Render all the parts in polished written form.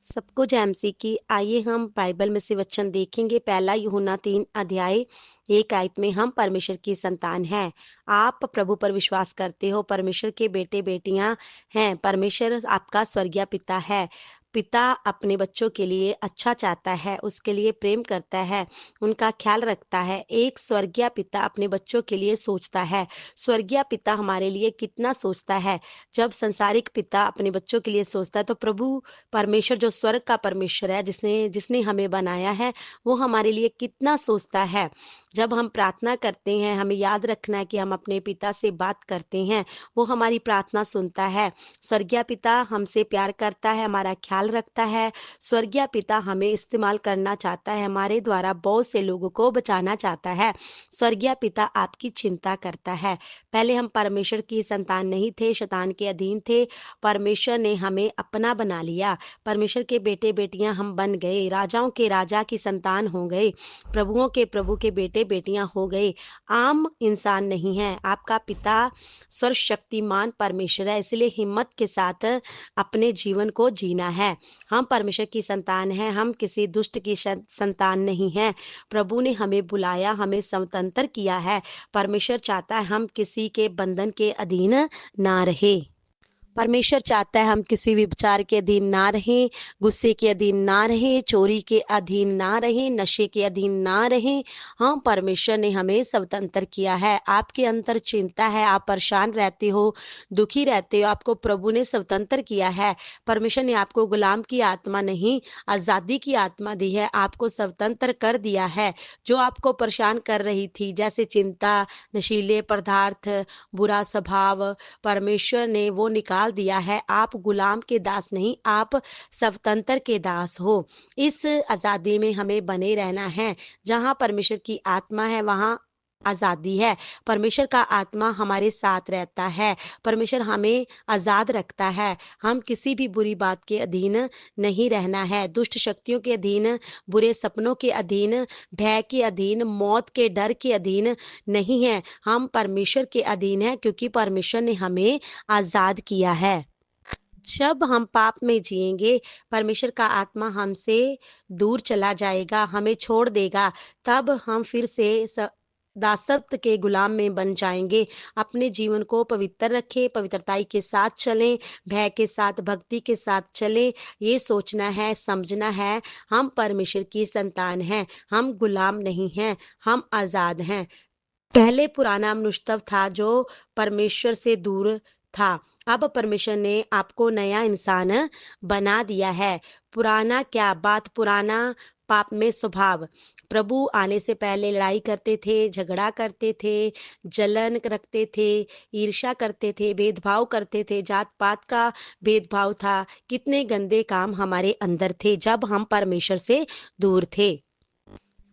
सबको जय मसीह की। आइए हम बाइबल में से वचन देखेंगे। पहला यूहन्ना 3 अध्याय 1 आयत में हम परमेश्वर की संतान हैं। आप प्रभु पर विश्वास करते हो, परमेश्वर के बेटे बेटियां हैं। परमेश्वर आपका स्वर्गीय पिता है। पिता अपने बच्चों के लिए अच्छा चाहता है, उसके लिए प्रेम करता है, उनका ख्याल रखता है। एक स्वर्गीय पिता अपने बच्चों के लिए सोचता है। स्वर्गीय पिता हमारे लिए कितना सोचता है। जब संसारिक पिता अपने बच्चों के लिए सोचता है तो प्रभु परमेश्वर जो स्वर्ग का परमेश्वर है, जिसने जिसने हमें बनाया है, वो हमारे लिए कितना सोचता है। जब हम प्रार्थना करते हैं, हमें याद रखना है कि हम अपने पिता से बात करते हैं, वो हमारी प्रार्थना सुनता है। स्वर्गीय पिता हमसे प्यार करता है, हमारा ख्याल रखता है। स्वर्गीय पिता हमें इस्तेमाल करना चाहता है, हमारे द्वारा बहुत से लोगों को बचाना चाहता है। स्वर्गीय पिता आपकी चिंता करता है। पहले हम परमेश्वर की संतान नहीं थे, शैतान के अधीन थे। परमेश्वर ने हमें अपना बना लिया। परमेश्वर के बेटे बेटियां हम बन गए, राजाओं के राजा की संतान हो गए, प्रभुओं के प्रभु के बेटे बेटियां हो गए। आम इंसान नहीं है। आपका पिता सर्वशक्तिमान परमेश्वर है, इसलिए हिम्मत के साथ अपने जीवन को जीना है। हम परमेश्वर की संतान हैं, हम किसी दुष्ट की संतान नहीं हैं। प्रभु ने हमें बुलाया, हमें स्वतंत्र किया है। परमेश्वर चाहता है हम किसी के बंधन के अधीन ना रहे। परमेश्वर चाहता है हम किसी भी विचार के अधीन ना रहें, गुस्से के अधीन ना रहें, चोरी के अधीन ना रहें, नशे के अधीन ना रहें। हाँ, परमेश्वर ने हमें स्वतंत्र किया है। आपके अंदर चिंता है, आप परेशान रहते हो, दुखी रहते हो, आपको प्रभु ने स्वतंत्र किया है। परमेश्वर ने आपको गुलाम की आत्मा नहीं, आज़ादी की आत्मा दी है, आपको स्वतंत्र कर दिया है। जो आपको परेशान कर रही थी, जैसे चिंता, नशीले पदार्थ, बुरा स्वभाव, परमेश्वर ने वो निकाल दिया है। आप गुलाम के दास नहीं, आप स्वतंत्र के दास हो। इस आज़ादी में हमें बने रहना है। जहाँ परमेश्वर की आत्मा है, वहाँ आज़ादी है। परमेश्वर का आत्मा हमारे साथ रहता है। परमेश्वर हमें आज़ाद रखता है। हम किसी भी बुरी बात के अधीन नहीं रहना है, दुष्ट शक्तियों के अधीन, बुरे सपनों के अधीन, भय के अधीन, मौत के डर के अधीन नहीं है। हम परमेश्वर के अधीन हैं, क्योंकि परमेश्वर ने हमें आज़ाद किया है। जब हम पाप में जिएंगे, परमेश्वर का आत्मा हमसे दूर चला जाएगा, हमें छोड़ देगा। तब हम फिर से दासत्व के गुलाम में बन जाएंगे। अपने जीवन को पवित्र रखें, पवित्रताई के साथ चलें, भय के साथ, भक्ति के साथ चलें। ये सोचना है, समझना है, हम परमेश्वर की संतान हैं, हम गुलाम नहीं हैं, हम आज़ाद हैं। पहले पुराना मनुष्य था जो परमेश्वर से दूर था। अब परमेश्वर ने आपको नया इंसान बना दिया है। पुराना क्या बात, पुराना पाप में स्वभाव। प्रभु आने से पहले लड़ाई करते थे, झगड़ा करते थे, जलन रखते थे, ईर्ष्या करते थे, भेदभाव करते थे, जात पात का भेदभाव था। कितने गंदे काम हमारे अंदर थे जब हम परमेश्वर से दूर थे।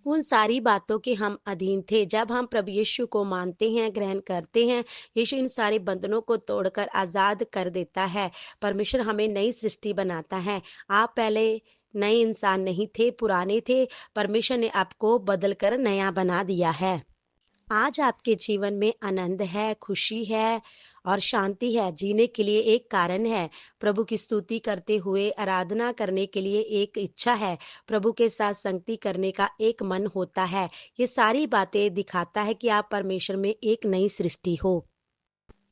उन सारी बातों के हम अधीन थे। जब हम प्रभु यीशु को मानते हैं, ग्रहण करते हैं, यीशु इन सारे बंधनों को तोड़कर आज़ाद कर देता है। परमेश्वर हमें नई सृष्टि बनाता है। आप पहले नए इंसान नहीं थे, पुराने थे। परमेश्वर ने आपको बदलकर नया बना दिया है। आज आपके जीवन में आनंद है, खुशी है और शांति है। जीने के लिए एक कारण है। प्रभु की स्तुति करते हुए आराधना करने के लिए एक इच्छा है। प्रभु के साथ संगति करने का एक मन होता है। ये सारी बातें दिखाता है कि आप परमेश्वर में एक नई सृष्टि हो।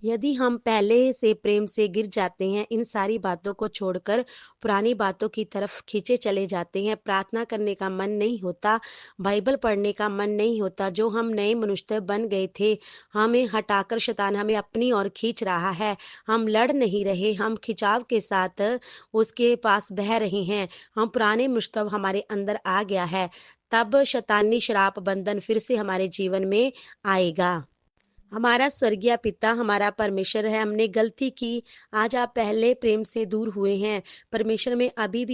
यदि हम पहले से प्रेम से गिर जाते हैं, इन सारी बातों को छोड़कर पुरानी बातों की तरफ खींचे चले जाते हैं, प्रार्थना करने का मन नहीं होता, बाइबल पढ़ने का मन नहीं होता, जो हम नए मनुष्य बन गए थे, हमें हटाकर शैतान हमें अपनी ओर खींच रहा है। हम लड़ नहीं रहे, हम खिंचाव के साथ उसके पास बह रहे हैं। हम पुराने मनुष्य हमारे अंदर आ गया है। तब शैतानी श्राप बंधन फिर से हमारे जीवन में आएगा। हमारा स्वर्गीय पिता हमारा परमेश्वर है। हमने गलती की, आज आप पहले प्रेम से दूर हुए हैं। परमेश्वर में अभी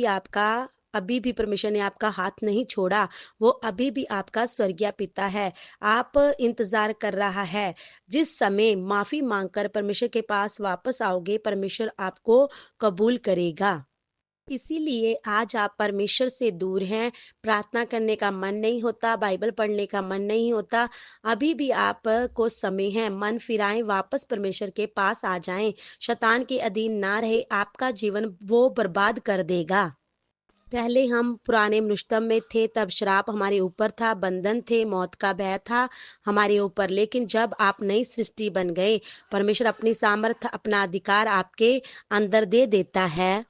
भी परमेश्वर ने आपका हाथ नहीं छोड़ा। वो अभी भी आपका स्वर्गीय पिता है। आप इंतजार कर रहा है। जिस समय माफी मांगकर परमेश्वर के पास वापस आओगे, परमेश्वर आपको कबूल करेगा। इसीलिए आज आप परमेश्वर से दूर हैं, प्रार्थना करने का मन नहीं होता, बाइबल पढ़ने का मन नहीं होता। अभी भी आप को समय है, मन फिराएं, वापस परमेश्वर के पास आ जाएं। शैतान के अधीन ना रहे, आपका जीवन वो बर्बाद कर देगा। पहले हम पुराने मनुष्यत्व में थे, तब श्राप हमारे ऊपर था, बंधन थे, मौत का भय था हमारे ऊपर। लेकिन जब आप नई सृष्टि बन गए, परमेश्वर अपनी सामर्थ्य, अपना अधिकार आपके अंदर दे देता है।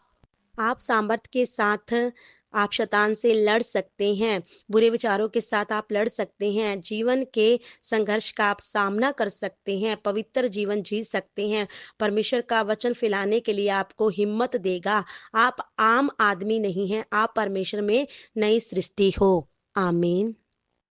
आप सामर्थ्य के साथ आप शैतान से लड़ सकते हैं, बुरे विचारों के साथ आप लड़ सकते हैं, जीवन के संघर्ष का आप सामना कर सकते हैं, पवित्र जीवन जी सकते हैं। परमेश्वर का वचन फैलाने के लिए आपको हिम्मत देगा। आप आम आदमी नहीं हैं, आप परमेश्वर में नई सृष्टि हो। आमीन।